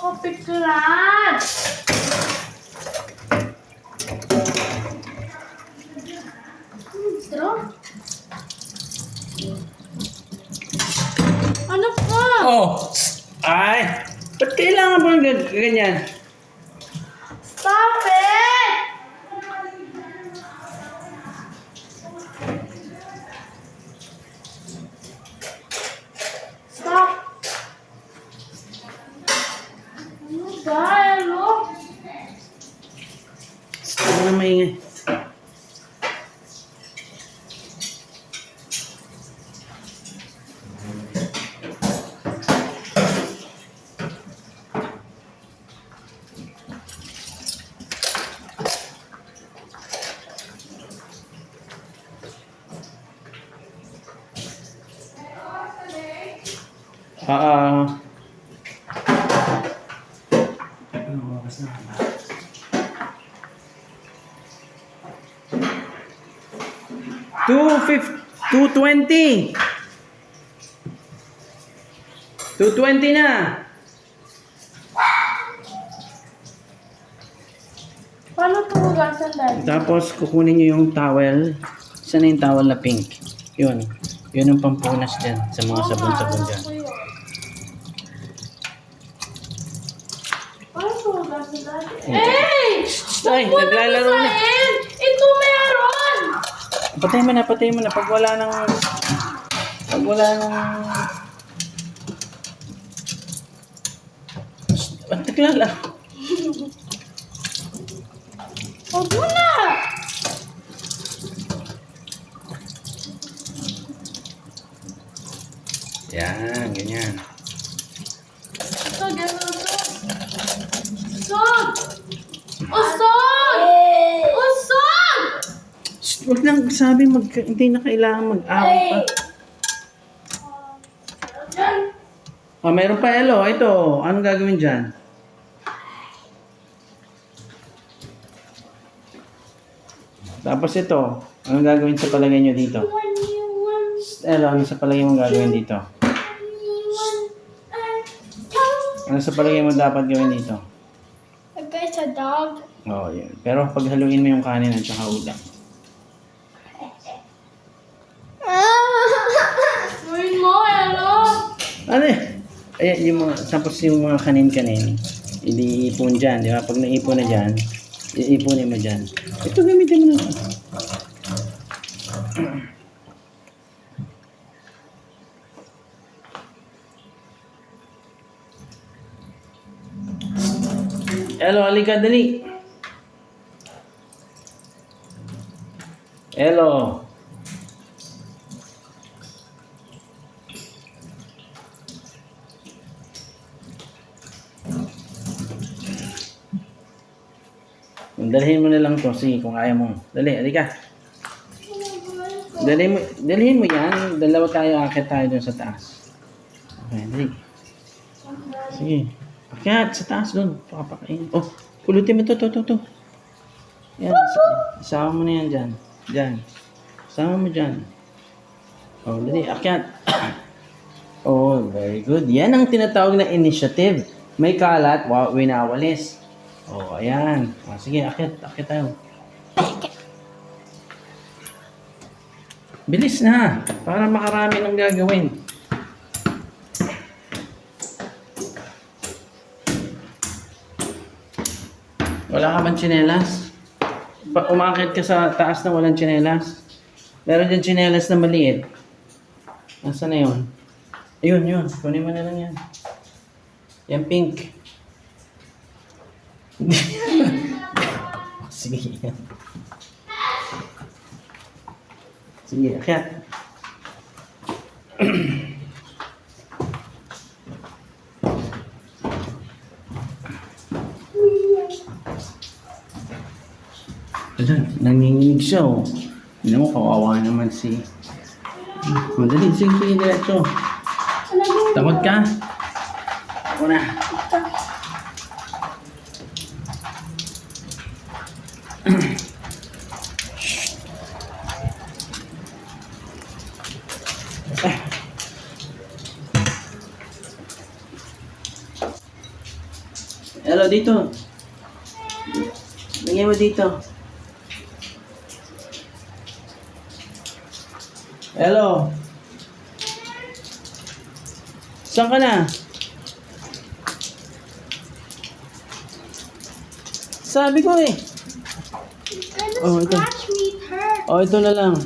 Kapikran! Straw? Ano pa? Oh! Ay! Ba't kailangan mo ganyan? Stop it! Stop! Ano ba? Ano? Ano na maingay? Ano oras na ba? 2:20 2:20 na. Paano ito hugasan dahil? Tapos kukunin niyo yung towel. Saan na yung towel na pink? Yun. Yun ang pampunas dyan sa mga sabon-sabon dyan. Paano ito hugasan dahil? Hey! Ay, naglalaro na. Ito meron! Patay mo na, patay mo na. Pag wala nang... Pag wala nang... Ba't naglala? Huwag mo na! Yan, ganyan. Usog, ano usog? Usog! Usog! Usog! Shh, huwag lang sabi hindi na kailangan mag-away pa. Oh, mayroon pa, Elo. Ito, anong gagawin dyan? Tapos ito, anong gagawin sa palagay nyo dito? Shh, Elo, ano sa palagay mo gagawin dito? Ano sa palagay mo dapat gawin dito? Okay, sa dog. Oh, yun. Pero pag haluin mo yung kanin at saka ulam. Gawin mo, ano? Ano eh? Ayan, yung mga, tapos yung mga kanin-kanin, iniipon dyan, di ba? Pag naipon na dyan, iipunin mo dyan. Ito, gamitin mo na ito. Hello, halika, dali. Hello. Dalhin mo na lang to. Sige, kung kaya mo. Dali, halika. Dalhin mo yan. Dalawa tayo, akit tayo dun sa taas. Okay, dali. Sige. Akyat sa taas dun. Pakapakain. Oh, pulutin mo to. Yan. Isama mo na yan dyan. Dyan. Isama mo dyan. Oh, dali. Akyat. Oh, very good. Yan ang tinatawag na initiative. May kalat, winawalis. Oh, ayan. Oh, sige, akit tayo. Bilis na, para makarami ng gagawin. Wala ka bang tsinelas? Umakit ka sa taas na walang tsinelas? Meron dyan tsinelas na maliit. Nasaan na yun? Ayun. Kunin mo na lang yan. Yan pink. Sige. Sige, akyat. Ayan, nanginginig siya, oh. Hindi mo, kawawa naman si... Madali, sige, diretso. Takot ka? Ako na. Hello, dito. Lagyan mo dito. Hello. Saan ka na? Sabi ko eh. And the Oh, ito. scratch meat hurt. Oh, ito na lang.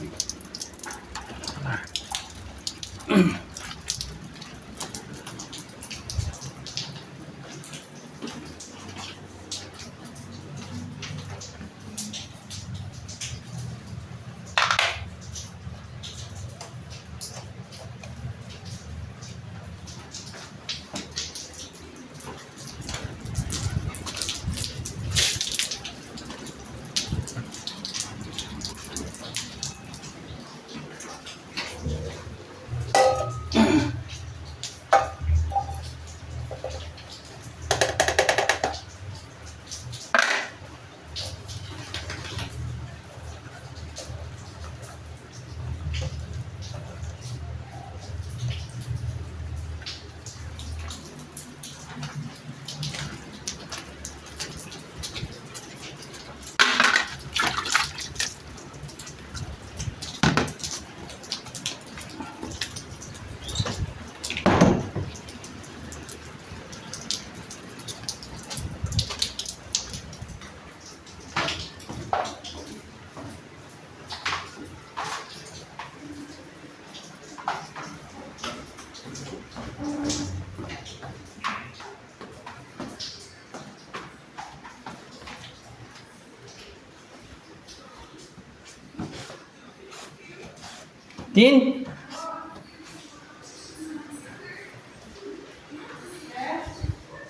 Tin?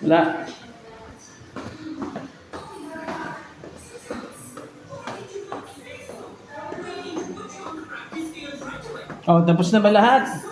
Wala. Oh, tapos na ba lahat?